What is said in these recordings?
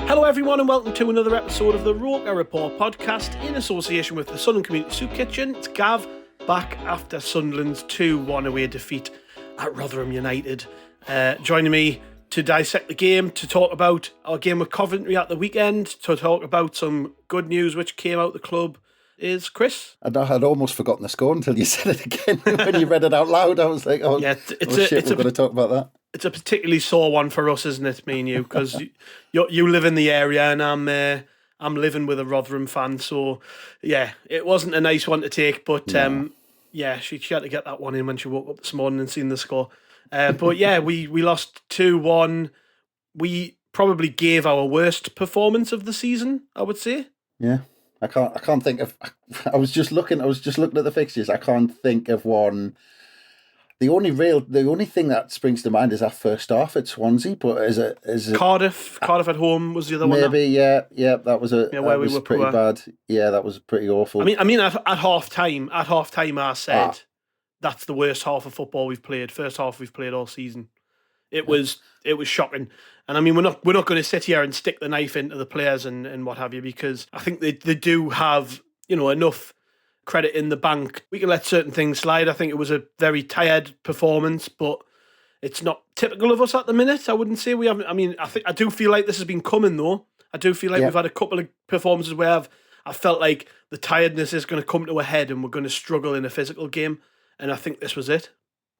Hello everyone and welcome to another episode of the Roker Report podcast in association with the Sunderland Community Soup Kitchen. It's Gav, back after Sunderland's 2-1 away defeat at Rotherham United. Joining me to dissect the game, to talk about our game with Coventry at the weekend, to talk about some good news which came out the club, is Chris. I'd almost forgotten the score until you said it again. When you read it out loud, I was like, we're going to talk about that. It's a particularly sore one for us, isn't it, me and you? Because you live in the area and I'm living with a Rotherham fan. So, yeah, it wasn't a nice one to take. But, she had to get that one in when she woke up this morning and seen the score. But, yeah, we lost 2-1. We probably gave our worst performance of the season, I would say. Yeah. I can't think of... I was just looking at the fixtures. I can't think of one... The only thing that springs to mind is our first half at Swansea, but is it Cardiff at home was the other one. Maybe, yeah, that was where we were pretty bad. Yeah, that was pretty awful. I mean, at half time, I said that's the worst half of football we've played. First half we've played all season. It was shocking, and I mean we're not going to sit here and stick the knife into the players and what have you, because I think they do have enough credit in the bank. We can let certain things slide. I think it was a very tired performance, but it's not typical of us at the minute. I wouldn't say we haven't. I mean, I do feel like this has been coming though. I do feel like we've had a couple of performances where I felt like the tiredness is going to come to a head and we're going to struggle in a physical game. And I think this was it.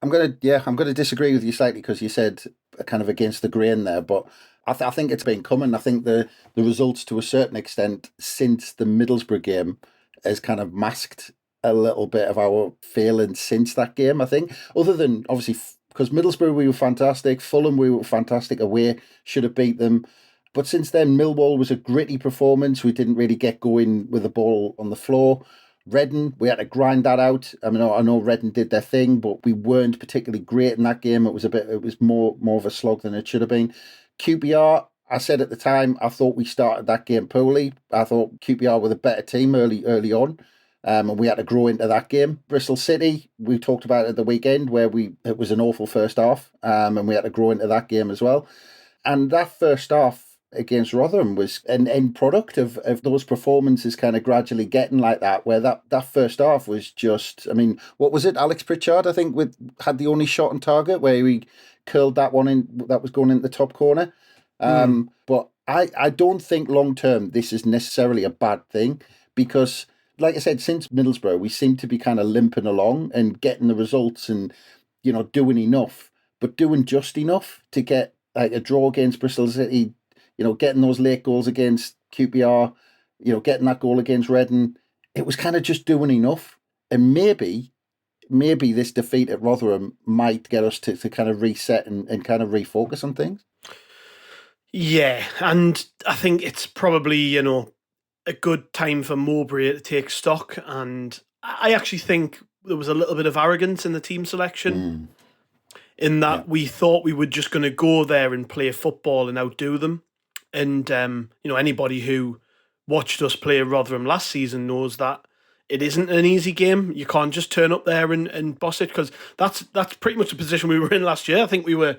I'm going to disagree with you slightly because you said kind of against the grain there, but I think it's been coming. I think the results to a certain extent since the Middlesbrough game has kind of masked a little bit of our feelings since that game, I think. Other than, obviously, because Middlesbrough, we were fantastic. Fulham, we were fantastic away. Should have beat them. But since then, Millwall was a gritty performance. We didn't really get going with the ball on the floor. Reading, we had to grind that out. I mean, I know Reading did their thing, but we weren't particularly great in that game. It was more of a slog than it should have been. QPR, I said at the time, I thought we started that game poorly. I thought QPR were the better team early on, and we had to grow into that game. Bristol City, we talked about it at the weekend, where it was an awful first half, and we had to grow into that game as well. And that first half against Rotherham was an end product of those performances kind of gradually getting like that, where that first half was just, I mean, what was it? Alex Pritchard, I think, had the only shot on target where he curled that one in that was going into the top corner. But I don't think long term this is necessarily a bad thing, because, like I said, since Middlesbrough, we seem to be kind of limping along and getting the results and, doing enough, but doing just enough to get like a draw against Bristol City, getting those late goals against QPR, getting that goal against Reading. It was kind of just doing enough. And maybe this defeat at Rotherham might get us to kind of reset and kind of refocus on things. Yeah, and I think it's probably, a good time for Mowbray to take stock. And I actually think there was a little bit of arrogance in the team selection in that we thought we were just going to go there and play football and outdo them. And, anybody who watched us play Rotherham last season knows that it isn't an easy game. You can't just turn up there and boss it, because that's pretty much the position we were in last year. I think we were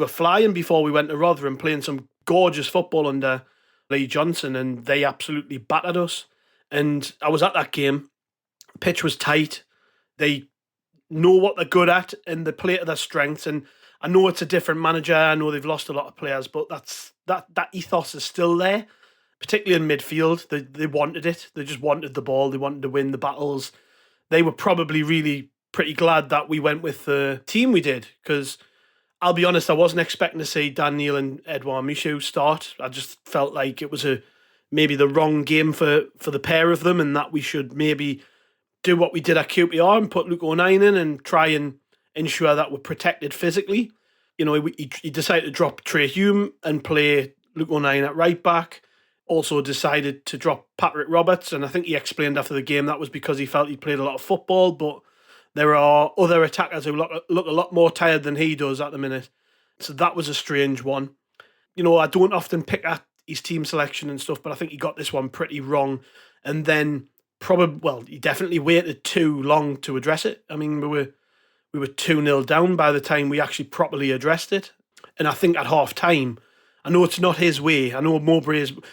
flying before we went to Rotherham, playing some gorgeous football under Lee Johnson, and they absolutely battered us. And I was at that game. Pitch was tight. They know what they're good at and they play to their strengths. And I know it's a different manager. I know they've lost a lot of players, but that ethos is still there, particularly in midfield. They wanted it. They just wanted the ball. They wanted to win the battles. They were probably really pretty glad that we went with the team we did, because I'll be honest, I wasn't expecting to see Dan Neil and Ekwah and Michut start. I just felt like it was maybe the wrong game for the pair of them, and that we should maybe do what we did at QPR and put Luke O'Nien in and try and ensure that we're protected physically. He decided to drop Trey Hume and play Luke O'Nien at right back. Also decided to drop Patrick Roberts, and I think he explained after the game that was because he felt he played a lot of football, but there are other attackers who look a lot more tired than he does at the minute. So that was a strange one. I don't often pick at his team selection and stuff, but I think he got this one pretty wrong. And then he definitely waited too long to address it. I mean, we were we were 2-0 down by the time we actually properly addressed it. And I think at half time, I know it's not his way. I know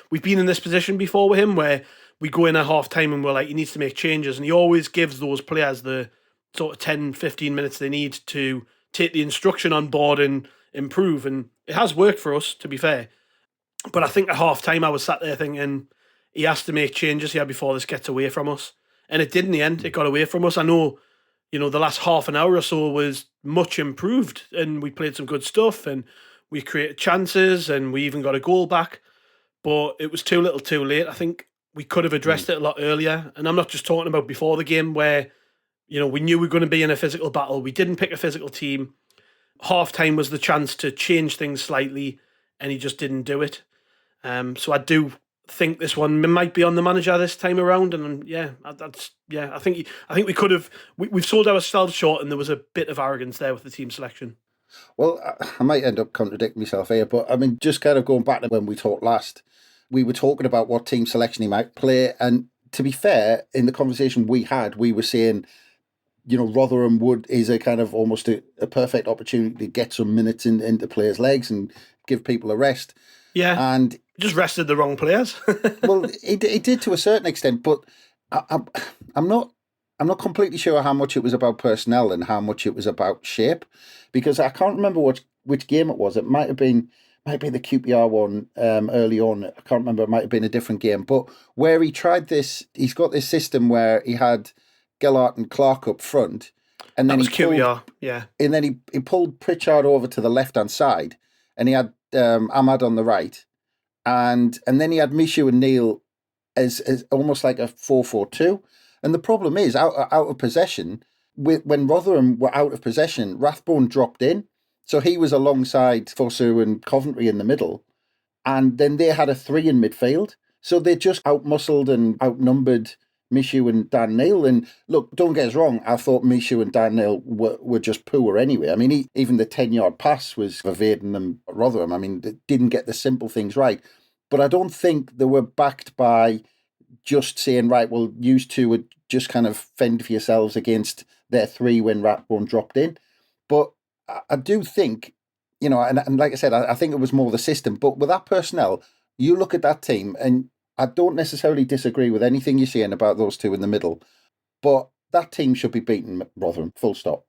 we've been in this position before with him where we go in at half time and we're like, he needs to make changes. And he always gives those players the sort of 10, 15 minutes they need to take the instruction on board and improve. And it has worked for us, to be fair. But I think at half time, I was sat there thinking, he has to make changes here before this gets away from us. And it did in the end. It got away from us. I know, the last half an hour or so was much improved and we played some good stuff and we created chances and we even got a goal back. But it was too little too late. I think we could have addressed it a lot earlier. And I'm not just talking about before the game where, we knew we were going to be in a physical battle. We didn't pick a physical team. Half time was the chance to change things slightly and he just didn't do it. So I do think this one might be on the manager this time around, and I think we could have we've sold ourselves short, and there was a bit of arrogance there with the team selection. Well, I might end up contradicting myself here, but I mean, just kind of going back to when we talked last, we were talking about what team selection he might play, and to be fair, in the conversation we had, we were saying, Rotherham is a kind of almost a perfect opportunity to get some minutes into players' legs and give people a rest. Yeah, and just rested the wrong players. Well, it did to a certain extent, but I'm not completely sure how much it was about personnel and how much it was about shape, because I can't remember which game it was. It might be the QPR one early on. I can't remember. It might have been a different game, but where he tried this, he's got this system where he had Gelhardt and Clark up front, and then QPR, yeah, and then he pulled Pritchard over to the left hand side, and he had Ahmad on the right. And then he had Michut and Neil as almost like a 4-4-2. And the problem is, out of possession, when Rotherham were out of possession, Rathbone dropped in. So he was alongside Fosu and Coventry in the middle. And then they had a 3 in midfield. So they just outmuscled and outnumbered Michut and Dan Neil. And look, don't get us wrong, I thought Michut and Dan Neil were just poor anyway. I mean, even the 10-yard pass was evading them, Rotherham. I mean, they didn't get the simple things right. But I don't think they were backed by just saying, right, well, you two would just kind of fend for yourselves against their 3 when Rathbone dropped in. But I do think, and like I said, I think it was more the system. But with that personnel, you look at that team, and I don't necessarily disagree with anything you're saying about those two in the middle. But that team should be beating Rotherham, full stop.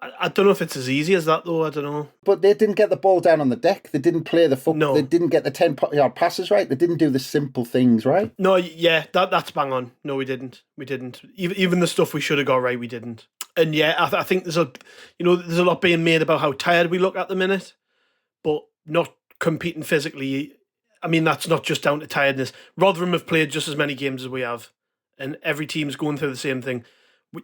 I don't know if it's as easy as that, though. I don't know. But they didn't get the ball down on the deck. They didn't play the foot. No. They didn't get the 10-yard passes right. They didn't do the simple things right. No, yeah, that's bang on. No, we didn't. Even the stuff we should have got right, we didn't. And yeah, I think there's a lot being made about how tired we look at the minute, but not competing physically. I mean, that's not just down to tiredness. Rotherham have played just as many games as we have, and every team's going through the same thing.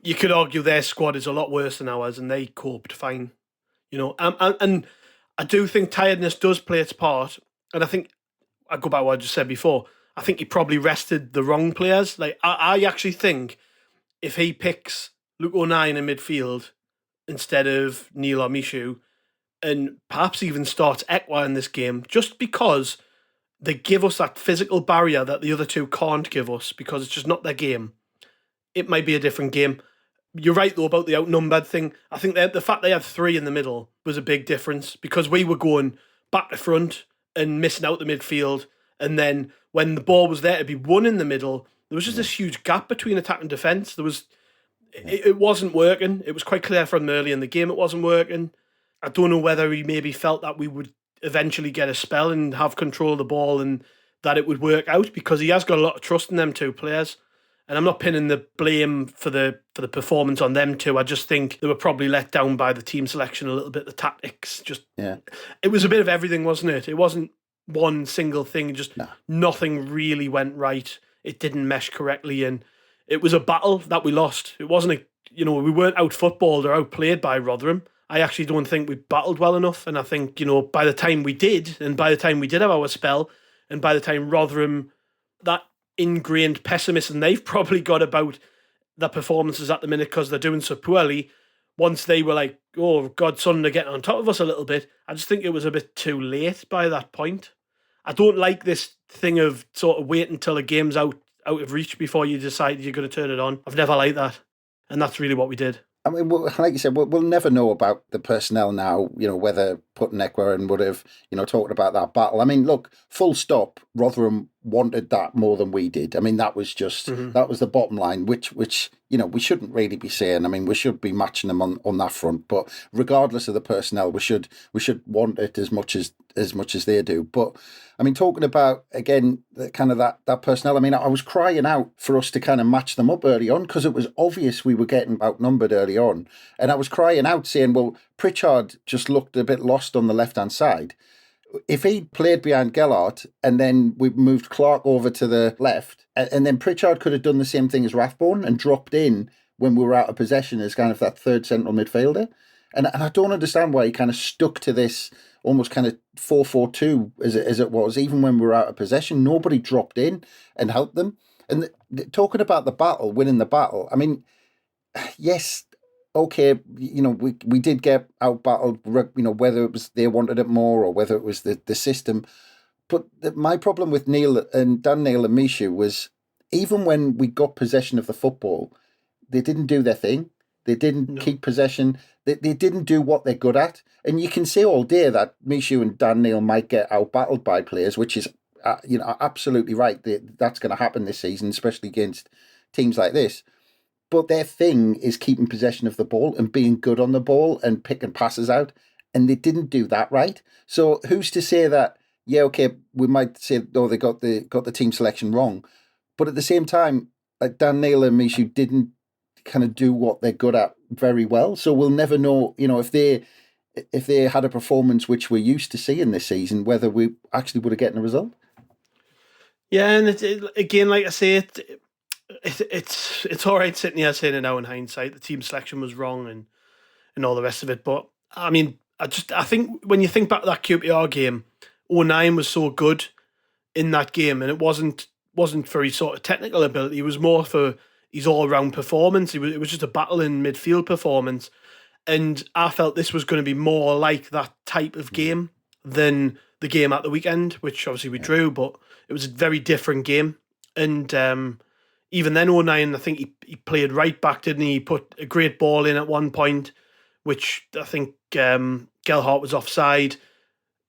You could argue their squad is a lot worse than ours, and they coped fine. And I do think tiredness does play its part. And I think, I go back to what I just said before, I think he probably rested the wrong players. Like, I actually think if he picks Luke O'Nien in midfield instead of Neil or Michut, and perhaps even starts Ekwah in this game, just because they give us that physical barrier that the other two can't give us, because it's just not their game, it might be a different game. You're right, though, about the outnumbered thing. I think the fact they had 3 in the middle was a big difference, because we were going back to front and missing out the midfield. And then when the ball was there to be 1 in the middle, there was just this huge gap between attack and defence. It wasn't working. It was quite clear from early in the game it wasn't working. I don't know whether he maybe felt that we would eventually get a spell and have control of the ball and that it would work out, because he has got a lot of trust in them two players. And I'm not pinning the blame for the performance on them two. I just think they were probably let down by the team selection a little bit, the tactics. It was a bit of everything, wasn't it? It wasn't one single thing. Nothing really went right. It didn't mesh correctly, and it was a battle that we lost. It wasn't we weren't out footballed or outplayed by Rotherham. I actually don't think we battled well enough, and I think by the time we did, and by the time we did have our spell, and by the time Rotherham, that ingrained pessimism they've probably got about their performances at the minute because they're doing so poorly, once they were like, oh God, Sunderland are getting on top of us a little bit, I just think it was a bit too late by that point. I don't like this thing of sort of waiting until a game's out of reach before you decide you're going to turn it on. I've never liked that, and that's really what we did. I mean, like you said, we'll never know about the personnel now, whether putting Ekwah and would have, talking about that battle. I mean, look, full stop, Rotherham wanted that more than we did. I mean, that was that was the bottom line, which we shouldn't really be saying. I mean, we should be matching them on that front. But regardless of the personnel, we should want it as much as they do. But I mean, talking about, again, kind of that personnel, I mean, I was crying out for us to kind of match them up early on because it was obvious we were getting outnumbered early on. And I was crying out saying, well, Pritchard just looked a bit lost on the left-hand side. If he'd played behind Gelhardt and then we moved Clark over to the left, and then Pritchard could have done the same thing as Rathbone and dropped in when we were out of possession as kind of that third central midfielder. And I don't understand why he kind of stuck to this almost kind of 4-4-2 as it was, even when we were out of possession. Nobody dropped in and helped them. And talking about the battle, winning the battle, I mean, yes, okay, we did get out battled, whether it was they wanted it more or whether it was the system. But my problem with Neil and Dan Neil and Michut was even when we got possession of the football, they didn't do their thing. They didn't keep possession. They didn't do what they're good at. And you can say all day that Michut and Dan Neil might get out-battled by players, which is absolutely right. That's going to happen this season, especially against teams like this. But their thing is keeping possession of the ball and being good on the ball and picking passes out. And they didn't do that right. So who's to say that, yeah, okay, we might say, oh, they got the team selection wrong. But at the same time, like Dan Neil and Michut didn't kind of do what they're good at very well. So we'll never know, if they had a performance which we're used to seeing this season, whether we actually would have gotten a result. Yeah, and again, like I say, it's all right sitting here saying it now in hindsight, the team selection was wrong and all the rest of it. But I mean, I think when you think back to that QPR game, 09 was so good in that game, and it wasn't for his sort of technical ability. It was more for his all-round performance. It was just a battle in midfield performance. And I felt this was going to be more like that type of game than the game at the weekend, which obviously we drew, but it was a very different game. And even then, 09, I think he played right back, didn't he? He put a great ball in at one point, which I think Gelhardt was offside.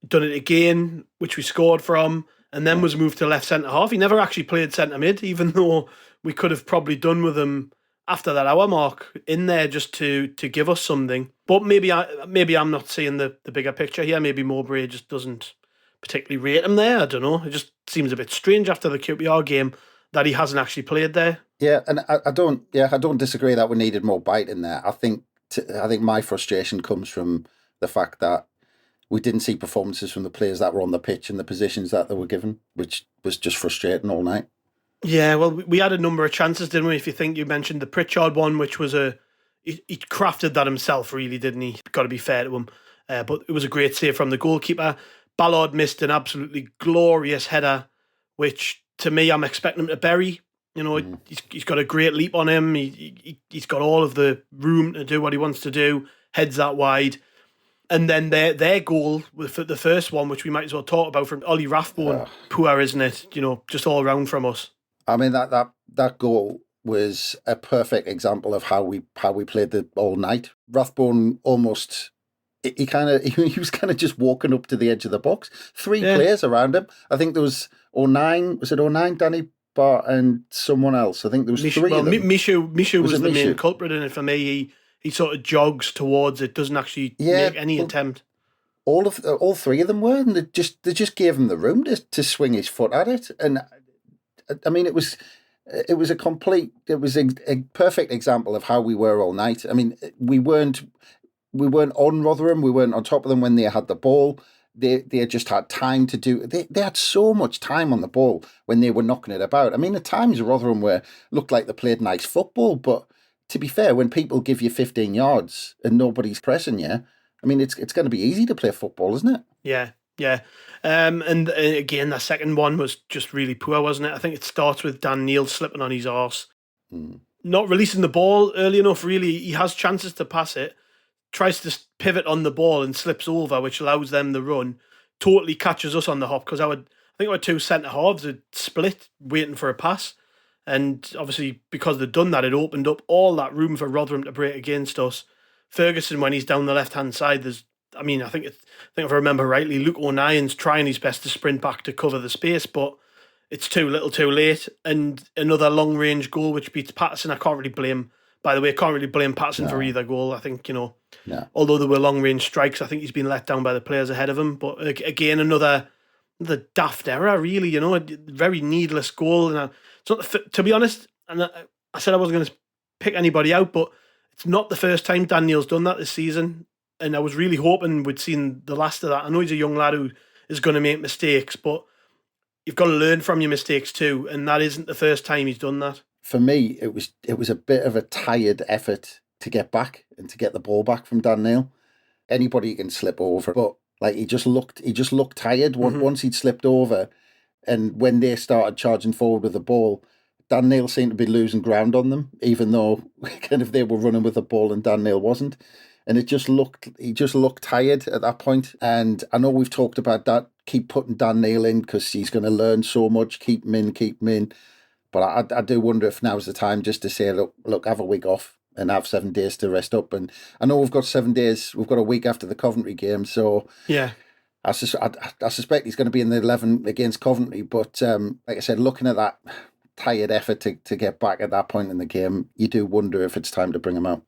Done it again, which we scored from, and then was moved to left centre half. He never actually played centre mid, even though we could have probably done with him after that hour mark in there just to give us something. But maybe I'm not seeing the bigger picture here. Maybe Mowbray just doesn't particularly rate him there. I don't know. It just seems a bit strange after the QPR game that he hasn't actually played there. Yeah, and I don't disagree that we needed more bite in there. I think my frustration comes from the fact that we didn't see performances from the players that were on the pitch and the positions that they were given, which was just frustrating all night. Yeah, well, we had a number of chances, didn't we? If you think, you mentioned the Pritchard one, which was he crafted that himself, really, didn't he? Got to be fair to him. But it was a great save from the goalkeeper. Ballard missed an absolutely glorious header, which to me, I'm expecting him to bury. He's got a great leap on him. He's got all of the room to do what he wants to do. Heads that wide. And then their goal, the first one, which we might as well talk about, from Ollie Rathbone, poor, isn't it? Just all around from us. I mean, that goal was a perfect example of how we played the all night. Rathbone almost, he was kind of just walking up to the edge of the box. Three players around him. I think there was 09, was it 09, Danny Bart and someone else? I think there was three of them. Michut was the main culprit in it for me. He sort of jogs towards it, doesn't actually make any attempt. All three of them were, and they just gave him the room to swing his foot at it. And I mean, it was a perfect example of how we were all night. I mean, we weren't on Rotherham, we weren't on top of them when they had the ball. They just had time to do. They had so much time on the ball when they were knocking it about. I mean, at times Rotherham looked like they played nice football, but to be fair, when people give you 15 yards and nobody's pressing you, I mean, it's going to be easy to play football, isn't it? Yeah. And again, the second one was just really poor, wasn't it? I think it starts with Dan Neil slipping on his arse. Not releasing the ball early enough, really. He has chances to pass it, tries to pivot on the ball and slips over, which allows them the run. Totally catches us on the hop, because I think our two centre halves had split waiting for a pass. And obviously, because they'd done that, it opened up all that room for Rotherham to break against us. Ferguson, when he's down the left-hand side, I think if I remember rightly, Luke O'Nien's trying his best to sprint back to cover the space, but it's too little too late. And another long-range goal, which beats Patterson. I can't really blame Patterson for either goal. I think, although there were long-range strikes, I think he's been let down by the players ahead of him. But again, another daft error, really, a very needless goal. And it's not, to be honest, and I said I wasn't going to pick anybody out, but it's not the first time Dan Neil's done that this season. And I was really hoping we'd seen the last of that. I know he's a young lad who is going to make mistakes, but you've got to learn from your mistakes too. And that isn't the first time he's done that. For me, it was a bit of a tired effort to get back and to get the ball back from Dan Neil. Anybody can slip over, but like he just looked tired once he'd slipped over, and when they started charging forward with the ball, Dan Neil seemed to be losing ground on them, even though kind of they were running with the ball and Dan Neil wasn't. And he just looked tired at that point. And I know we've talked about that. Keep putting Dan Neil in because he's going to learn so much. Keep him in. But I do wonder if now's the time just to say, look, have a week off and have 7 days to rest up. And I know we've got 7 days. We've got a week after the Coventry game. So yeah, I suspect he's going to be in the 11 against Coventry. But like I said, looking at that tired effort to get back at that point in the game, you do wonder if it's time to bring him out.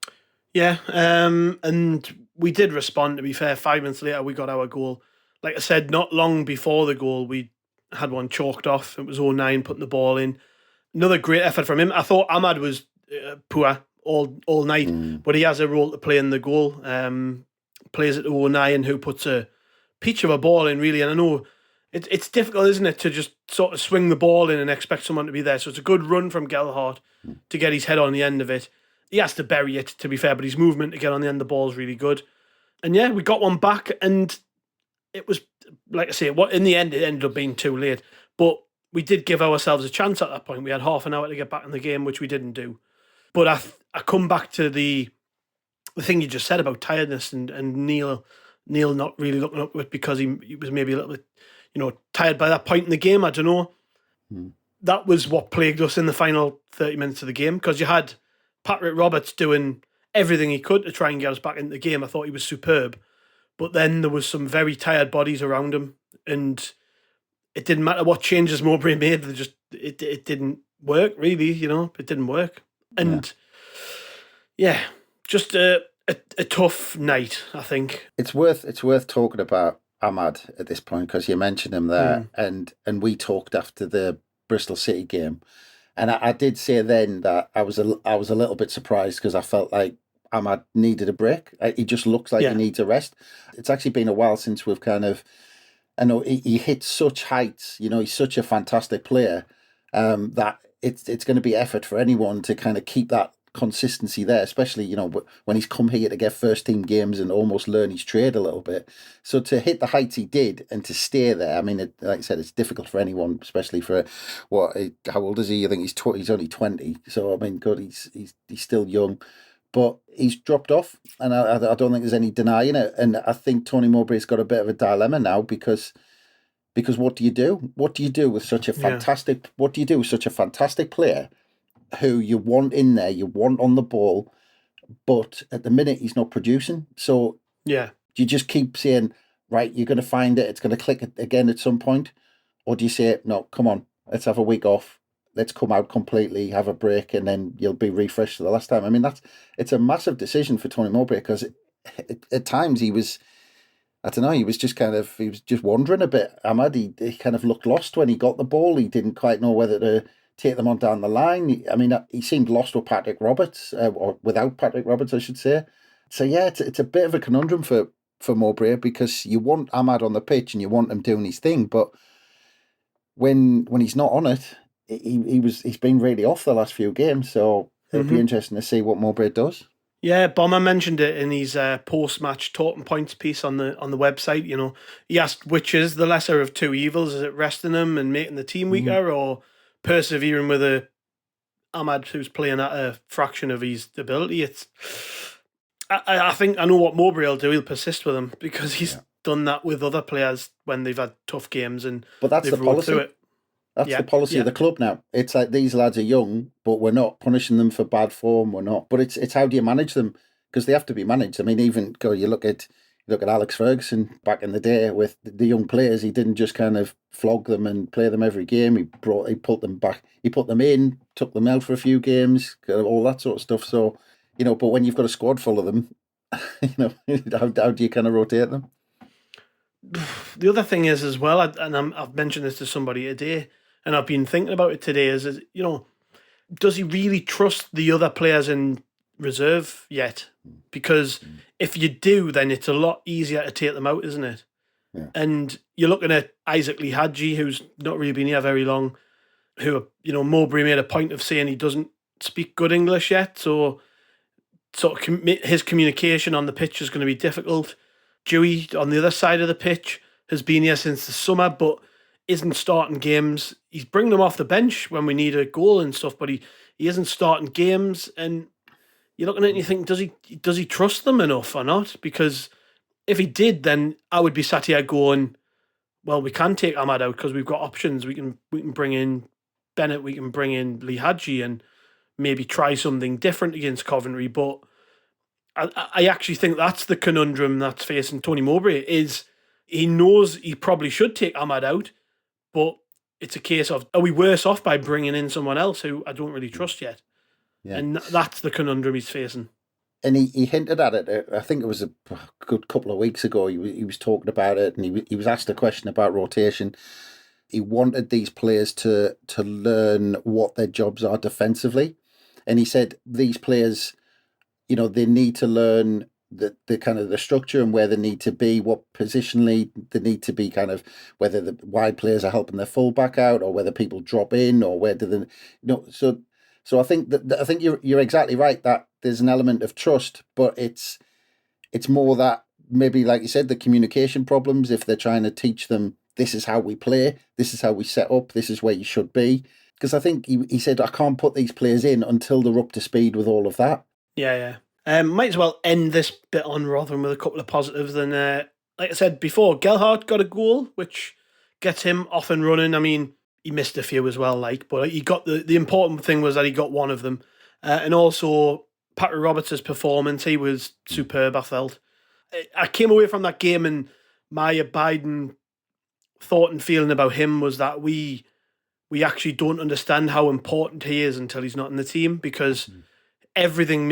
Yeah, and we did respond, to be fair. 5 minutes later, we got our goal. Like I said, not long before the goal, we had one chalked off. It was 09 putting the ball in. Another great effort from him. I thought Ahmad was poor all night, but he has a role to play in the goal. Plays it to 09, who puts a peach of a ball in, really. And I know it's difficult, isn't it, to just sort of swing the ball in and expect someone to be there. So it's a good run from Gelhardt to get his head on the end of it. He has to bury it, to be fair, but his movement to get on the end of the ball is really good. And yeah, we got one back, and it was, like I say, in the end, it ended up being too late. But we did give ourselves a chance at that point. We had half an hour to get back in the game, which we didn't do. But I come back to the thing you just said about tiredness and Neil not really looking up to it because he was maybe a little bit, tired by that point in the game. I don't know. That was what plagued us in the final 30 minutes of the game, because you had Patrick Roberts doing everything he could to try and get us back into the game. I thought he was superb. But then there was some very tired bodies around him, and it didn't matter what changes Mowbray made. It didn't work, really, It didn't work. And just a tough night, I think. It's worth talking about Ahmad at this point, because you mentioned him there, and we talked after the Bristol City game. And I did say then that I was a little bit surprised, because I felt like Ahmad needed a break. He just looks like he needs a rest. It's actually been a while since we've I know he hits such heights. He's such a fantastic player that it's going to be effort for anyone to kind of keep that consistency there, especially when he's come here to get first team games and almost learn his trade a little bit. So to hit the heights he did and to stay there, I mean, like I said, it's difficult for anyone, especially for how old is he? I think he's only 20. So I mean, God, he's still young, but he's dropped off, and I don't think there's any denying it. And I think Tony Mowbray's got a bit of a dilemma now, because what do you do? What do you do with such a fantastic? What do you do with such a fantastic player who you want in there, you want on the ball, but at the minute he's not producing? So do you just keep saying, right, you're going to find it, it's going to click again at some point, or do you say, no, come on, let's have a week off, let's come out completely, have a break, and then you'll be refreshed for the last time? I mean, it's a massive decision for Tony Mowbray, because at times he was, I don't know, he was just wandering a bit. Ahmad, he kind of looked lost when he got the ball. He didn't quite know whether to take them on down the line. I mean, he seemed lost with Patrick Roberts, or without Patrick Roberts, I should say. So yeah, it's a bit of a conundrum for Mowbray, because you want Ahmad on the pitch and you want him doing his thing, but when he's not on it, he's been really off the last few games. So it'll be interesting to see what Mowbray does. Yeah, Bomber mentioned it in his post-match talking points piece on the website. He asked which is the lesser of two evils: is it resting him and making the team weaker, or persevering with a Ahmad who's playing at a fraction of his ability? I think I know what Mowbray will do. He'll persist with him, because he's done that with other players when they've had tough games, and but that's they've the rolled policy. through it. That's the policy of the club now. It's like these lads are young, but we're not punishing them for bad form. We're not. But it's how do you manage them? Because they have to be managed. I mean, you look at Alex Ferguson back in the day with the young players. He didn't just kind of flog them and play them every game. He put them back. He put them in, took them out for a few games, all that sort of stuff. So, but when you've got a squad full of them, how do you kind of rotate them? The other thing is as well, I've mentioned this to somebody today, and I've been thinking about it today, is does he really trust the other players in reserve yet? Because if you do, then it's a lot easier to take them out, isn't it? Yeah. And you're looking at Isaac Lihadji, who's not really been here very long, who, Mowbray made a point of saying he doesn't speak good English yet, so sort of his communication on the pitch is going to be difficult. Dewey, on the other side of the pitch, has been here since the summer, but isn't starting games. He's bringing them off the bench when we need a goal and stuff, but he isn't starting games. And you're looking at it and you think, does he trust them enough or not? Because if he did, then I would be sat here going, well, we can take Ahmad out because we've got options. We can bring in Bennette, we can bring in Lihadji and maybe try something different against Coventry. But I actually think that's the conundrum that's facing Tony Mowbray, is he knows he probably should take Ahmad out, but it's a case of, are we worse off by bringing in someone else who I don't really trust yet? Yeah. And that's the conundrum he's facing. And he hinted at it. I think it was a good couple of weeks ago. He was talking about it, and he was asked a question about rotation. He wanted these players to learn what their jobs are defensively, and he said these players, they need to learn the kind of the structure and where they need to be, what positionally they need to be, kind of whether the wide players are helping their fullback out or whether people drop in or where do they, So I think you're exactly right that there's an element of trust, but it's more that maybe, like you said, the communication problems. If they're trying to teach them, this is how we play, this is how we set up, this is where you should be. Because I think he said, I can't put these players in until they're up to speed with all of that. Yeah. Might as well end this bit on Rotherham with a couple of positives. And like I said before, Gelhardt got a goal, which gets him off and running. I mean, he missed a few as well, but he got the important thing was that he got one of them. And also, Patrick Roberts' performance, he was superb, I felt. I came away from that game and my abiding thought and feeling about him was that we actually don't understand how important he is until he's not in the team, because everything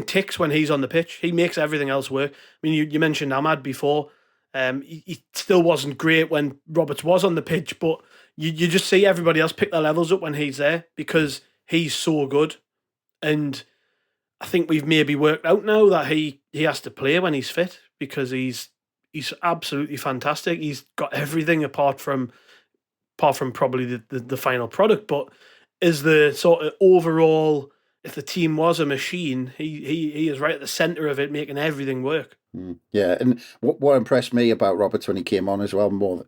ticks when he's on the pitch. He makes everything else work. I mean, you mentioned Ahmad before. He still wasn't great when Roberts was on the pitch, but you just see everybody else pick their levels up when he's there because he's so good. And I think we've maybe worked out now that he has to play when he's fit, because he's absolutely fantastic. He's got everything apart from probably the final product, but is the sort of overall, if the team was a machine, he is right at the centre of it, making everything work. Yeah, and what impressed me about Roberts when he came on as well, more,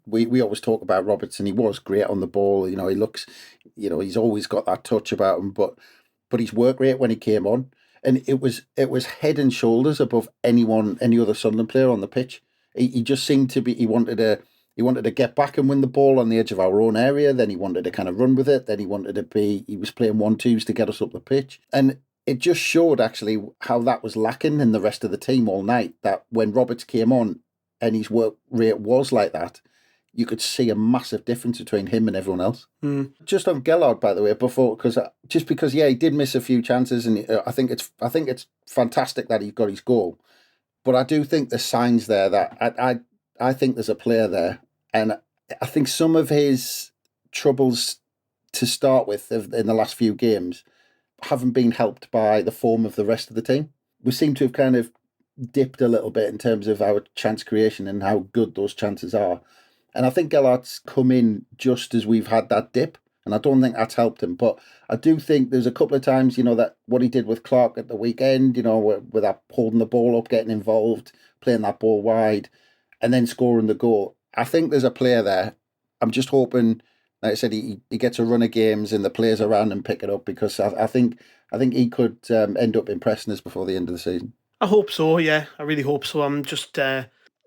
we always talk about Roberts, and he was great on the ball. He looks, he's always got that touch about him, but his work rate when he came on, and it was head and shoulders above any other Sunderland player on the pitch. He just seemed to be, he wanted to get back and win the ball on the edge of our own area. Then he wanted to kind of run with it. Then he was playing 1-2s to get us up the pitch. And it just showed actually how that was lacking in the rest of the team all night, that when Roberts came on and his work rate was like that, you could see a massive difference between him and everyone else. Just on Gelhardt, by the way, because he did miss a few chances, and I think it's fantastic that he got his goal. But I do think there's signs there that I think there's a player there. And I think some of his troubles to start with in the last few games haven't been helped by the form of the rest of the team. We seem to have kind of dipped a little bit in terms of our chance creation and how good those chances are. And I think Gelhardt's come in just as we've had that dip, and I don't think that's helped him. But I do think there's a couple of times, that what he did with Clark at the weekend, with that holding the ball up, getting involved, playing that ball wide, and then scoring the goal. I think there's a player there. I'm just hoping, like I said, he gets a run of games and the players around him pick it up, because I think he could end up impressing us before the end of the season. I hope so. Yeah, I really hope so. I'm just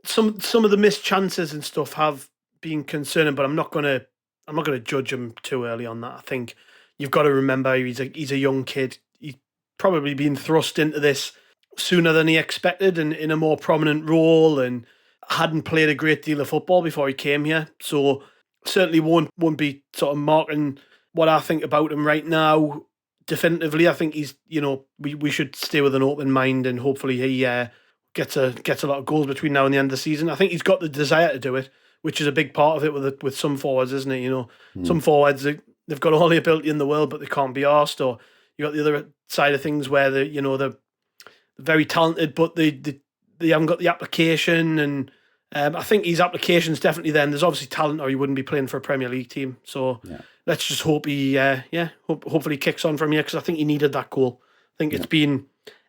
some of the missed chances and stuff have been concerning, but I'm not gonna I'm not going to judge him too early on that. I think you've got to remember he's a young kid. He's probably been thrust into this sooner than he expected and in a more prominent role, and hadn't played a great deal of football before he came here. So certainly won't be sort of marking what I think about him right now definitively. I think he's, we should stay with an open mind, and hopefully he gets a lot of goals between now and the end of the season. I think he's got the desire to do it, which is a big part of it with some forwards, isn't it? Some forwards, they've got all the ability in the world, but they can't be arsed. Or you got the other side of things where they're very talented, but they haven't got the application. And I think his application's definitely there. And there's obviously talent, or he wouldn't be playing for a Premier League team. So let's just hope he, hopefully kicks on from here, because I think he needed that goal. I think it's been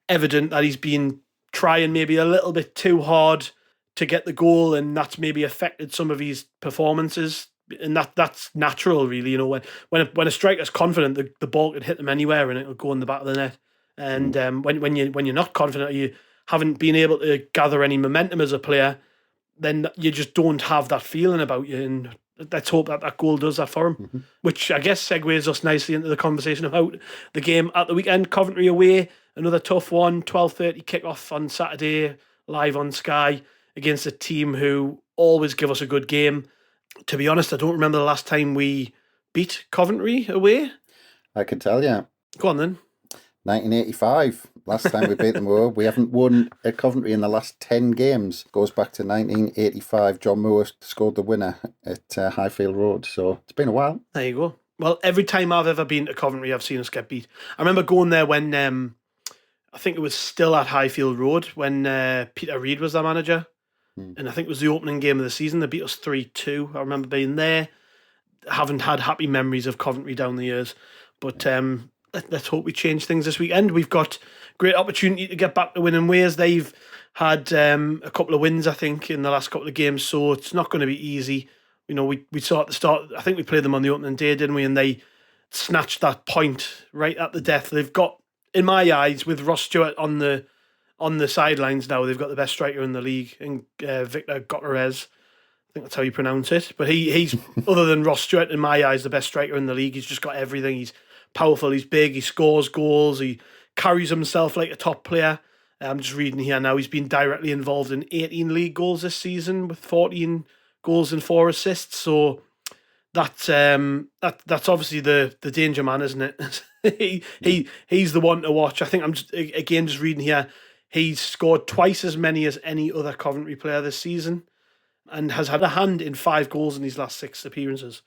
evident that he's been trying maybe a little bit too hard to get the goal, and that's maybe affected some of his performances. And that's natural, really. When a striker's confident, the ball could hit them anywhere and it'll go in the back of the net. And when you're not confident, or you haven't been able to gather any momentum as a player, then you just don't have that feeling about you. And let's hope that goal does that for him. Which I guess segues us nicely into the conversation about the game at the weekend. Coventry away, another tough one. 12:30 kickoff on Saturday, live on Sky, against a team who always give us a good game. To be honest, I don't remember the last time we beat Coventry away. I can tell you. Go on then. 1985, last time we beat them away. We haven't won at Coventry in the last 10 games. Goes back to 1985. John Moore scored the winner at Highfield Road. So it's been a while. There you go. Well, every time I've ever been to Coventry, I've seen us get beat. I remember going there when I think it was still at Highfield Road when Peter Reid was their manager. And I think it was the opening game of the season. They beat us 3-2. I remember being there. Haven't had happy memories of Coventry down the years. But let's hope we change things this weekend. We've got great opportunity to get back to winning ways. They've had a couple of wins, I think, in the last couple of games. So it's not going to be easy. We saw at the start, I think we played them on the opening day, didn't we? And they snatched that point right at the death. They've got, in my eyes, with Ross Stewart on the sidelines now, they've got the best striker in the league, and Victor Gutierrez. I think that's how you pronounce it. But he's other than Ross Stewart, in my eyes, the best striker in the league. He's just got everything. He's powerful, he's big, he scores goals, he carries himself like a top player. I'm just reading here now, he's been directly involved in 18 league goals this season with 14 goals and 4 assists. So that's obviously the danger man, isn't it? He's the one to watch. I think I'm just reading here. He's scored twice as many as any other Coventry player this season, and has had a hand in 5 goals in his last 6 appearances.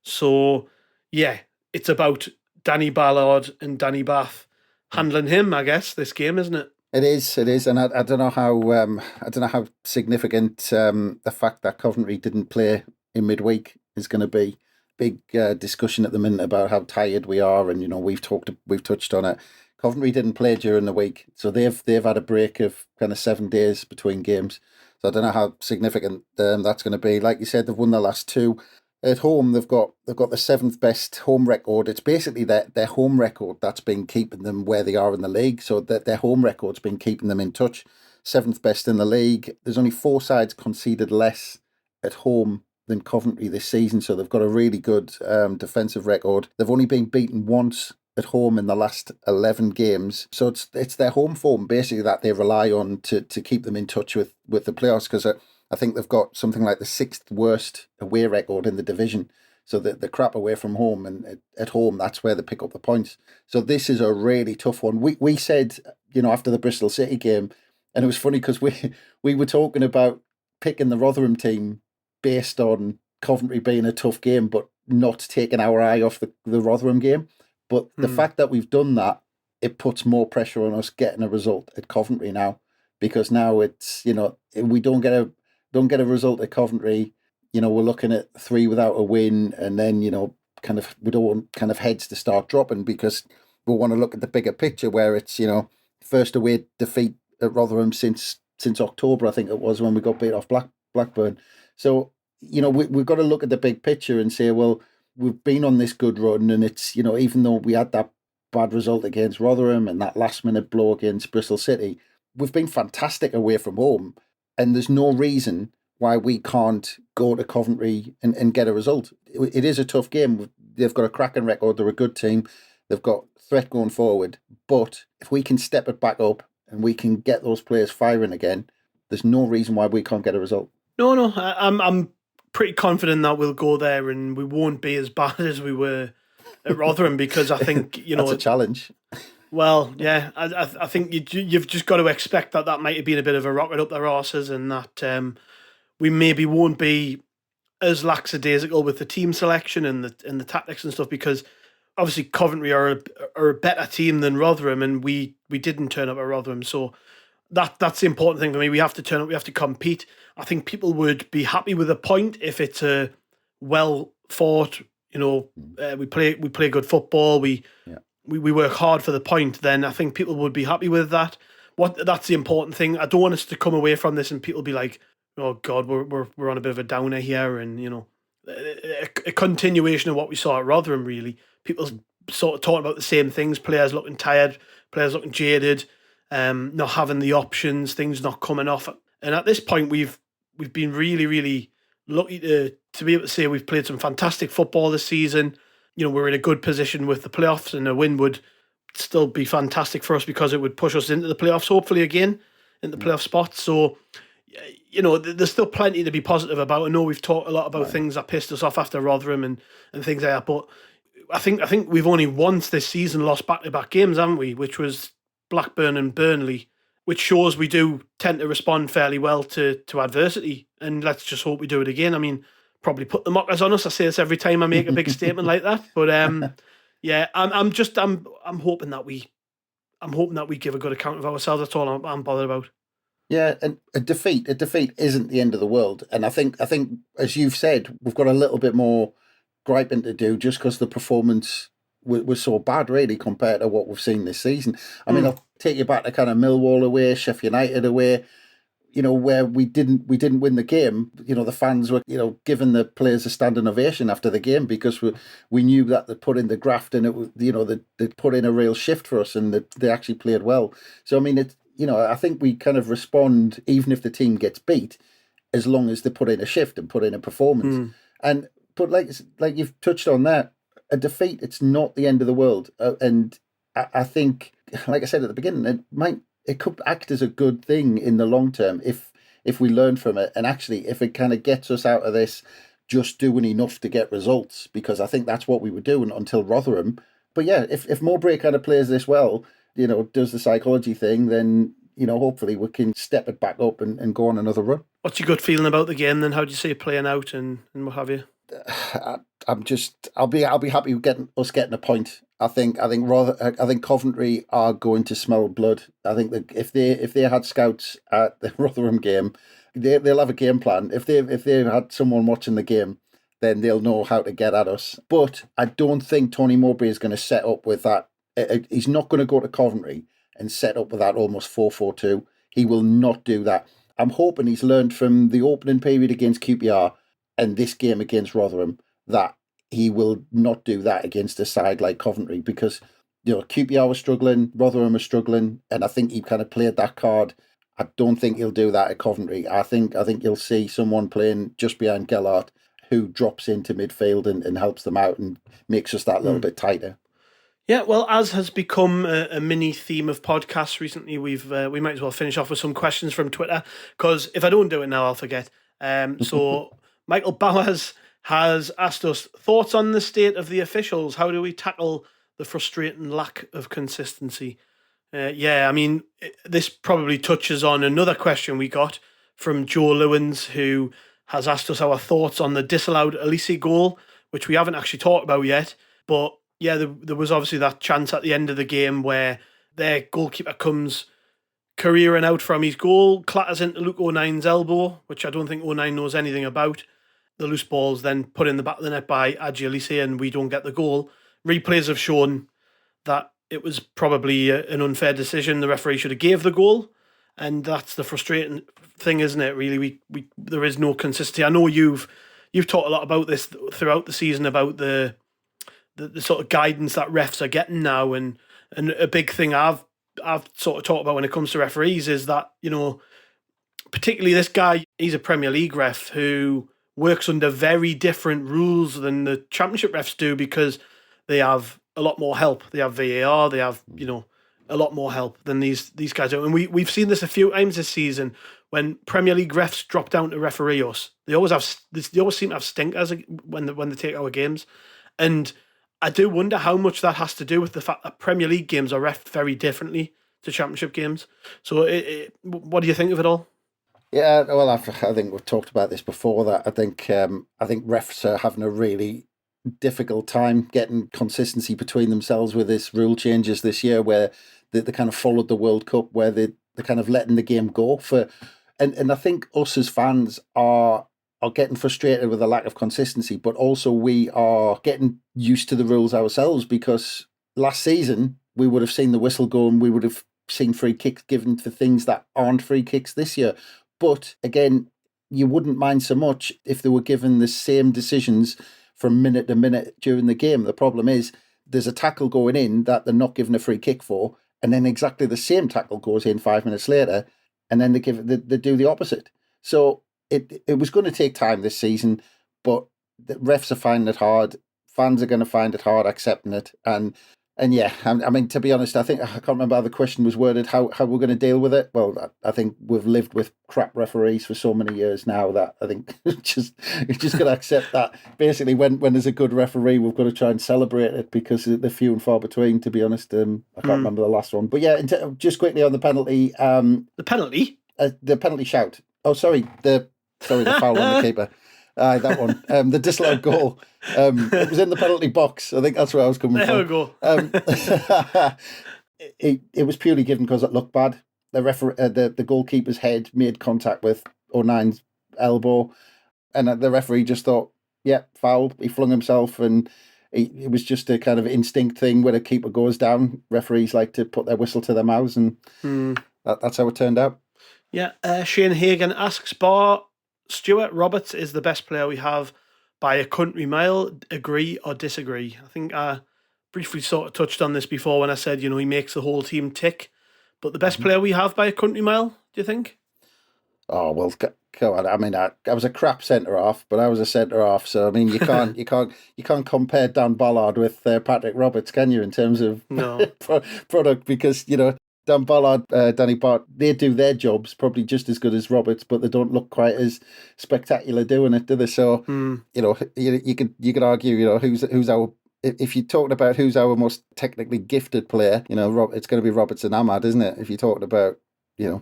So, yeah, it's about Danny Ballard and Danny Bath handling him, I guess, this game, isn't it? It is, and I don't know how significant the fact that Coventry didn't play in midweek is going to be. Big discussion at the minute about how tired we are, and we've touched on it. Coventry didn't play during the week, so they've had a break of kind of 7 days between games. So I don't know how significant that's going to be. Like you said, they've won the last 2. At home, they've got the 7th best home record. It's basically their home record that's been keeping them where they are in the league. So that their home record's been keeping them in touch. 7th best in the league. There's only 4 sides conceded less at home than Coventry this season. So they've got a really good defensive record. They've only been beaten once at home in the last 11 games. So it's their home form basically that they rely on to keep them in touch with the playoffs, because I think they've got something like the 6th worst away record in the division. So the crap away from home, and at home, that's where they pick up the points. So this is a really tough one. We said, after the Bristol City game, and it was funny because we were talking about picking the Rotherham team based on Coventry being a tough game, but not taking our eye off the Rotherham game. But the fact that we've done that, it puts more pressure on us getting a result at Coventry now, because now it's, we don't get a result at Coventry, we're looking at 3 without a win, and then, we don't want kind of heads to start dropping, because we want to look at the bigger picture where it's, first away defeat at Rotherham since October, I think it was, when we got beat off Blackburn. So, we've got to look at the big picture and say, well, we've been on this good run, and it's, even though we had that bad result against Rotherham and that last minute blow against Bristol City, we've been fantastic away from home, and there's no reason why we can't go to Coventry and get a result. It is a tough game. They've got a cracking record. They're a good team. They've got threat going forward. But if we can step it back up and we can get those players firing again, there's no reason why we can't get a result. No, I'm pretty confident that we'll go there and we won't be as bad as we were at Rotherham, because I think, That's a challenge. Well, yeah, I think you've just got to expect that might have been a bit of a rocket up their arses, and that we maybe won't be as lackadaisical with the team selection and the tactics and stuff, because obviously Coventry are a better team than Rotherham, and we didn't turn up at Rotherham, so that's the important thing for me. We have to turn up, we have to compete. I think people would be happy with a point if it's a well fought, we play good football, we work hard for the point, then I think people would be happy with that. That's the important thing. I don't want us to come away from this and people be like, oh God, we're on a bit of a downer here, and a continuation of what we saw at Rotherham. Really, people sort of talking about the same things: players looking tired, players looking jaded, not having the options, things not coming off. And at this point, we've been really, really lucky to be able to say we've played some fantastic football this season. We're in a good position with the playoffs, and a win would still be fantastic for us because it would push us into the playoffs, hopefully again, in the playoff spots. So, there's still plenty to be positive about. I know we've talked a lot about things that pissed us off after Rotherham and things like that, but I think we've only once this season lost back-to-back games, haven't we? Which was Blackburn and Burnley, which shows we do tend to respond fairly well to adversity. And let's just hope we do it again. I mean, probably put the mockers on us. I say this every time I make a big statement like that, but yeah, I'm hoping that we give a good account of ourselves. That's all I'm bothered about. Yeah, and a defeat isn't the end of the world. And I think as you've said, we've got a little bit more griping to do just because the performance was so bad, really, compared to what we've seen this season. I mean, I'll take you back to kind of Millwall away, Sheffield United away, where we didn't win the game. The fans were, giving the players a standing ovation after the game because we knew that they put in the graft, and it was, they put in a real shift for us, and they actually played well. So I mean, I think we kind of respond even if the team gets beat, as long as they put in a shift and put in a performance. But like you've touched on that, a defeat, it's not the end of the world. And I think, like I said at the beginning, it could act as a good thing in the long term if we learn from it, and actually if it kind of gets us out of this just doing enough to get results, because I think that's what we were doing until Rotherham. But yeah, if Mowbray kind of plays this well, does the psychology thing, then hopefully we can step it back up and go on another run. What's your gut feeling about the game then? How do you see it playing out and what have you? I'll be happy with getting a point. I think Coventry are going to smell blood. I think that if they had scouts at the Rotherham game, they'll have a game plan. If they had someone watching the game, then they'll know how to get at us. But I don't think Tony Mowbray is going to set up with that. He's not going to go to Coventry and set up with that almost 4-4-2. He will not do that. I'm hoping he's learned from the opening period against QPR and this game against Rotherham that he will not do that against a side like Coventry, because QPR was struggling, Rotherham was struggling, and I think he kind of played that card. I don't think he'll do that at Coventry. I think you'll see someone playing just behind Gelhardt who drops into midfield and helps them out and makes us that little bit tighter. Yeah, well, as has become a mini theme of podcasts recently, we might as well finish off with some questions from Twitter, because if I don't do it now, I'll forget. So Michael Bowers has asked us thoughts on the state of the officials. How do we tackle the frustrating lack of consistency? I mean, this probably touches on another question we got from Joe Lewins, who has asked us our thoughts on the disallowed Elise goal, which we haven't actually talked about yet. But yeah, there was obviously that chance at the end of the game where their goalkeeper comes careering out from his goal, clatters into Luke O'Nine's elbow, which I don't think O'Nine knows anything about. The loose ball's then put in the back of the net by Lihadji Elise, and we don't get the goal. Replays have shown that it was probably an unfair decision. The referee should have gave the goal, and that's the frustrating thing, isn't it? Really, we there is no consistency. I know you've talked a lot about this throughout the season, about the sort of guidance that refs are getting now, and a big thing I've sort of talked about when it comes to referees is that particularly this guy, he's a Premier League ref who works under very different rules than the Championship refs do, because they have a lot more help. They have VAR, they have, a lot more help than these guys do. And we've seen this a few times this season when Premier League refs drop down to referee us. They always seem to have stinkers when they take our games. And I do wonder how much that has to do with the fact that Premier League games are refed very differently to Championship games. So what do you think of it all? Yeah, well, I think we've talked about this before. That I think refs are having a really difficult time getting consistency between themselves with this rule changes this year, where they kind of followed the World Cup, where they're kind of letting the game go for, and I think us as fans are getting frustrated with the lack of consistency, but also we are getting used to the rules ourselves, because last season we would have seen the whistle go and we would have seen free kicks given for things that aren't free kicks this year. But again, you wouldn't mind so much if they were given the same decisions from minute to minute during the game. The problem is there's a tackle going in that they're not given a free kick for, and then exactly the same tackle goes in 5 minutes later, and then they do the opposite. So it was going to take time this season, but the refs are finding it hard. Fans are going to find it hard accepting it, and yeah, I mean, to be honest, I can't remember how the question was worded, how we're going to deal with it. Well, I think we've lived with crap referees for so many years now that I think you're just got to accept that. Basically, when there's a good referee, we've got to try and celebrate it, because they're few and far between, to be honest. I can't remember the last one. But yeah, just quickly on the penalty. The penalty? The penalty shout. Oh, sorry, the foul on the keeper. That one. The disallowed goal. It was in the penalty box. I think that's where I was coming from. There we go. It was purely given because it looked bad. The goalkeeper's head made contact with O'Nine's elbow, and the referee just thought, yeah, foul. He flung himself, and it was just a kind of instinct thing. When a keeper goes down, referees like to put their whistle to their mouths, and that's how it turned out. Yeah, Shane Hagan asks, bar Stuart, Roberts is the best player we have by a country mile. Agree or disagree? I think I briefly sort of touched on this before when I said, he makes the whole team tick. But the best player we have by a country mile, do you think? Oh, well, come on. I mean, I was a crap centre half, but I was a centre half. So I mean, you can't compare Dan Ballard with Patrick Roberts, can you? In terms of product, because Dan Ballard, Danny Bart, they do their jobs probably just as good as Roberts, but they don't look quite as spectacular doing it, do they? So you could argue, who's our, if you're talking about who's our most technically gifted player, it's going to be Roberts and Ahmad, isn't it? If you're talking about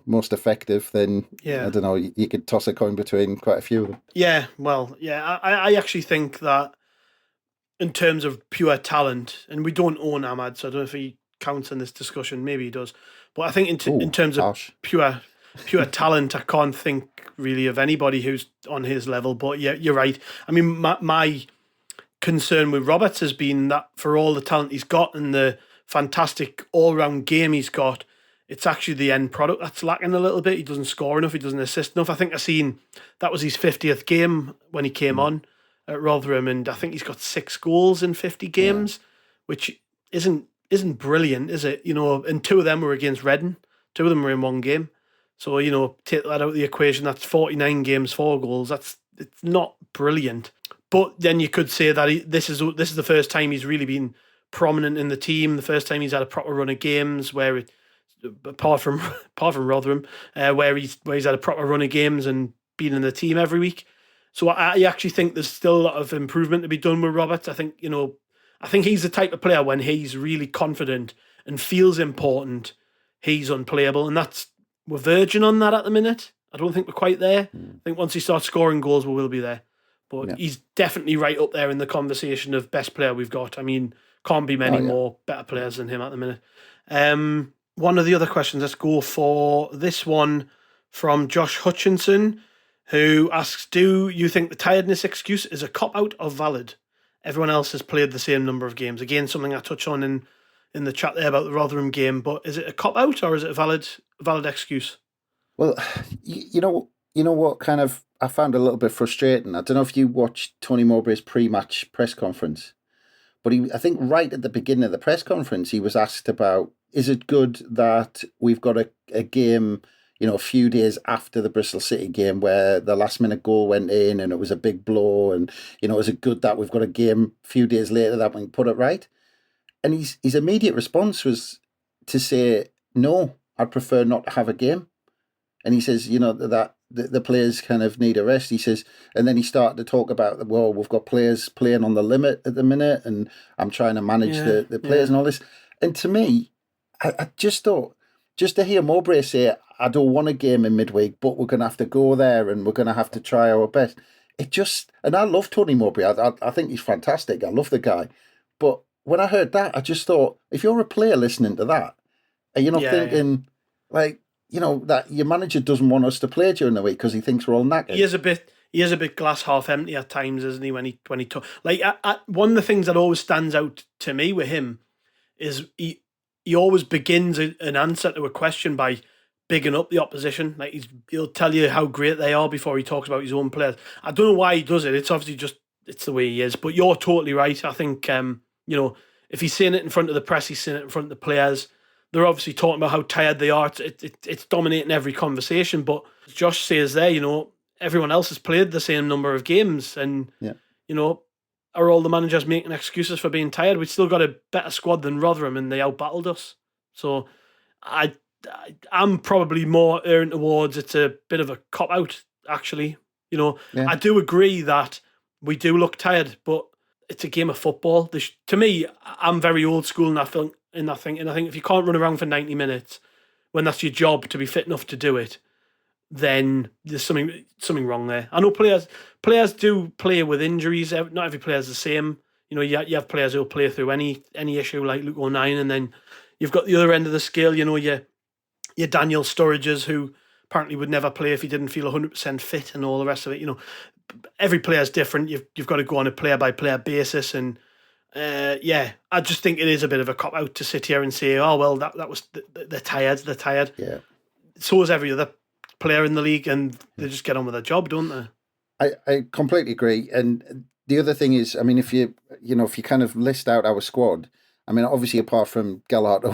most effective, then I don't know, you could toss a coin between quite a few of them. Yeah, well, yeah, I actually think that in terms of pure talent, and we don't own Ahmad, so I don't know if he counts in this discussion, maybe he does, but I think in terms of pure talent, I can't think really of anybody who's on his level. But yeah, you're right. I mean, my concern with Roberts has been that for all the talent he's got and the fantastic all-round game he's got, it's actually the end product that's lacking a little bit. He doesn't score enough, he doesn't assist enough. I think I seen that was his 50th game when he came on at Rotherham, and I think he's got 6 goals in 50 games, which isn't brilliant, is it? And 2 of them were against Reading. 2 of them were in one game. So, take that out of the equation, that's 49 games, 4 goals. It's not brilliant. But then you could say that this is the first time he's really been prominent in the team, the first time he's had a proper run of games where apart from Rotherham, where he's had a proper run of games and been in the team every week. So I actually think there's still a lot of improvement to be done with Roberts. I think he's the type of player, when he's really confident and feels important, he's unplayable. And we're verging on that at the minute. I don't think we're quite there. I think once he starts scoring goals, we will be there. But he's definitely right up there in the conversation of best player we've got. I mean, can't be many more better players than him at the minute. One of the other questions, let's go for this one from Josh Hutchinson, who asks, do you think the tiredness excuse is a cop-out or valid? Everyone else has played the same number of games. Again, something I touched on in the chat there about the Rotherham game, but is it a cop-out or is it a valid excuse? Well, you know what kind of I found a little bit frustrating? I don't know if you watched Tony Mowbray's pre-match press conference, but I think right at the beginning of the press conference, he was asked about, is it good that we've got a game, a few days after the Bristol City game where the last minute goal went in and it was a big blow, and is it good that we've got a game a few days later that we can put it right? And his immediate response was to say, no, I'd prefer not to have a game. And he says, that the players kind of need a rest. He says, and then he started to talk about, well, we've got players playing on the limit at the minute, and I'm trying to manage the players and all this. And to me, I just thought, just to hear Mowbray say, I don't want a game in midweek, but we're going to have to go there and we're going to have to try our best. And I love Tony Mowbray. I think he's fantastic. I love the guy. But when I heard that, I just thought, if you're a player listening to that, and you're not thinking, like, that your manager doesn't want us to play during the week because he thinks we're all knackered. He is a bit glass half empty at times, isn't he? When he talks, like, one of the things that always stands out to me with him is he always begins an answer to a question by bigging up the opposition. Like, he'll tell you how great they are before he talks about his own players. I don't know why he does it. It's obviously it's the way he is. But you're totally right. I think if he's saying it in front of the press, he's saying it in front of the players. They're obviously talking about how tired they are. It's dominating every conversation. But Josh says there, everyone else has played the same number of games. And, are all the managers making excuses for being tired? We've still got a better squad than Rotherham, and they outbattled us. So I'm probably more erring towards it's a bit of a cop-out, actually. I do agree that we do look tired, but it's a game of football. To me, I'm very old school in that thing. And I think if you can't run around for 90 minutes when that's your job to be fit enough to do it, then there's something wrong there. I know players do play with injuries. Not every player is the same. You have players who'll play through any issue, like Luke O'Nien, and then you've got the other end of the scale. Your Daniel Sturridges, who apparently would never play if he didn't feel 100% fit, and all the rest of it. Every player's different. You've got to go on a player by player basis, and I just think it is a bit of a cop out to sit here and say, oh well, that was they're tired. Yeah. So is every other player in the league, and they just get on with their job, don't they? I completely agree. And the other thing is, I mean, if you kind of list out our squad, I mean, obviously apart from Gelhardt,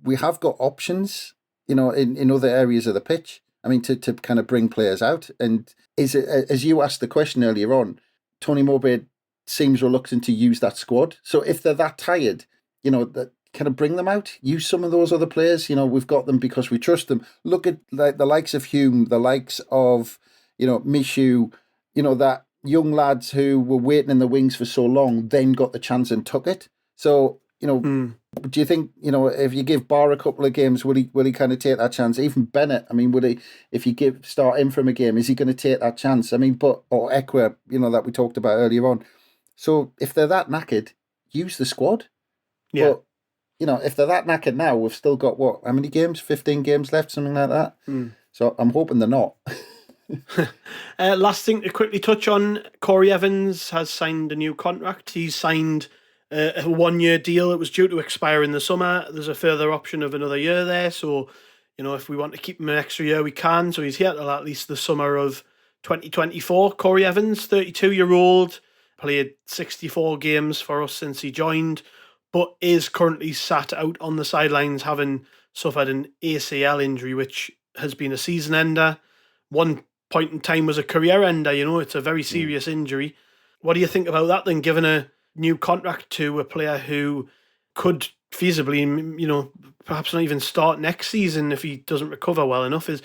we have got options, in other areas of the pitch. I mean, to kind of bring players out. And is it, as you asked the question earlier on, Tony Mowbray seems reluctant to use that squad. So if they're that tired, that kind of bring them out. Use some of those other players. We've got them because we trust them. Look at the likes of Hume, the likes of Michut, that young lads who were waiting in the wings for so long, then got the chance and took it. So do you think if you give Barr a couple of games, will he kind of take that chance? Even Bennett, I mean, would he, if you start him from a game, is he going to take that chance? I mean, or Ekwah, that we talked about earlier on. So if they're that knackered, use the squad. Yeah. But, if they're that knackered now, we've still got how many games? 15 games left, something like that. So I'm hoping they're not. Last thing to quickly touch on, Corey Evans has signed a new contract. He's signed a 1-year deal. It was due to expire in the summer. There's a further option of another year there. So, if we want to keep him an extra year, we can. So he's here till at least the summer of 2024. Corey Evans, 32-year-old, played 64 games for us since he joined, but is currently sat out on the sidelines having suffered an ACL injury, which has been a season ender. One point in time was a career ender, it's a very serious injury. What do you think about that then, given a new contract to a player who could feasibly, perhaps not even start next season if he doesn't recover well enough? Is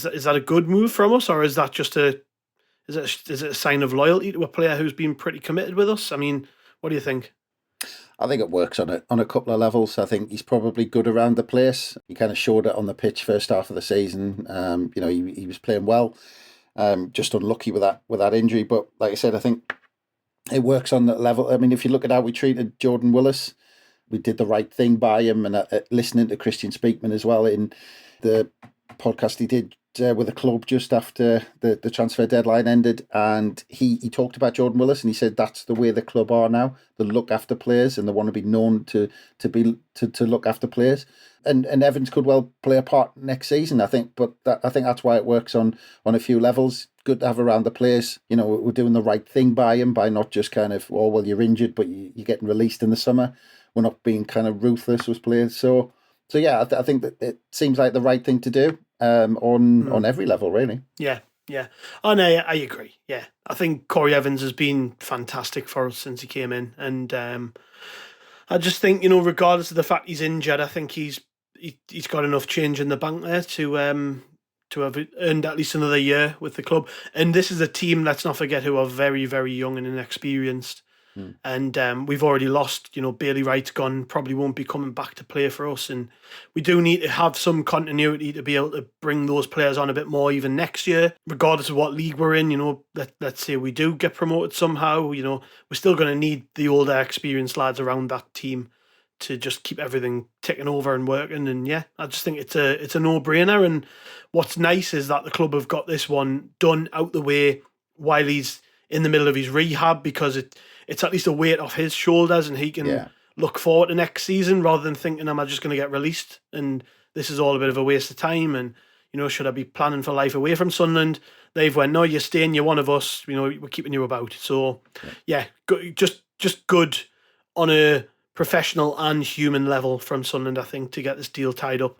that a good move from us, or is that just is it a sign of loyalty to a player who's been pretty committed with us? I mean, what do you think? I think it works on a couple of levels. I think he's probably good around the place. He kind of showed it on the pitch first half of the season. He was playing well. Just unlucky with that injury. But like I said, I think it works on that level. I mean, if you look at how we treated Jordan Willis, we did the right thing by him. And listening to Christian Speakman as well in the podcast he did with the club just after the transfer deadline ended, and he talked about Jordan Willis, and he said that's the way the club are now. They look after players, and they want to be known to look after players. And Evans could well play a part next season, I think. But I think that's why it works on a few levels. Good to have around the players. We're doing the right thing by him by not just kind of, oh well, you're injured, but you're getting released in the summer. We're not being kind of ruthless with players. So So yeah, I think that it seems like the right thing to do on every level, really. Yeah. And I agree. Yeah, I think Corey Evans has been fantastic for us since he came in, and I just think, regardless of the fact he's injured, I think he's got enough change in the bank there to have earned at least another year with the club. And this is a team, let's not forget, who are very, very young and inexperienced. And we've already lost, Bailey Wright's gone, probably won't be coming back to play for us. And we do need to have some continuity to be able to bring those players on a bit more even next year, regardless of what league we're in. Let's say we do get promoted somehow, we're still going to need the older experienced lads around that team to just keep everything ticking over and working. And yeah, I just think it's a no-brainer. And what's nice is that the club have got this one done out the way while he's in the middle of his rehab, because it's at least a weight off his shoulders, and he can look forward to next season rather than thinking, am I just going to get released and this is all a bit of a waste of time, and should I be planning for life away from Sunderland? They've went, no, you're staying, you're one of us, we're keeping you about. So yeah, just good on a professional and human level from Sunderland, I think, to get this deal tied up.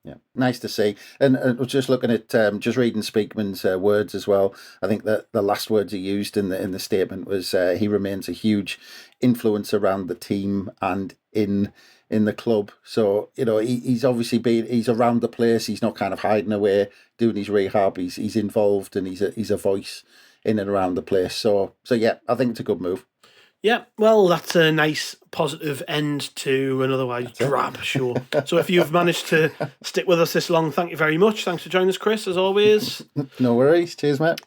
Yeah, nice to see. And I was just looking at, just reading Speakman's words as well. I think that the last words he used in the statement was he remains a huge influence around the team and in the club. So he's obviously he's around the place. He's not kind of hiding away doing his rehab. He's involved, and he's a voice in and around the place. So yeah, I think it's a good move. Yeah, well, that's a nice positive end to an otherwise drab show. So if you've managed to stick with us this long, thank you very much. Thanks for joining us, Chris, as always. No worries. Cheers, mate.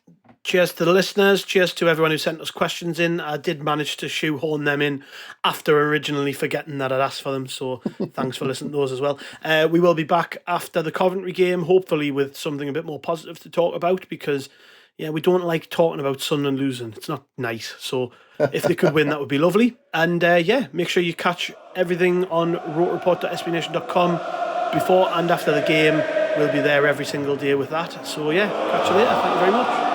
Cheers to the listeners. Cheers to everyone who sent us questions in. I did manage to shoehorn them in after originally forgetting that I'd asked for them. So thanks for listening to those as well. We will be back after the Coventry game, hopefully with something a bit more positive to talk about, because we don't like talking about Sunderland losing. It's not nice. So if they could win, that would be lovely. And make sure you catch everything on rokereport.sbnation.com before and after the game. We'll be there every single day with that. So catch you later. Thank you very much.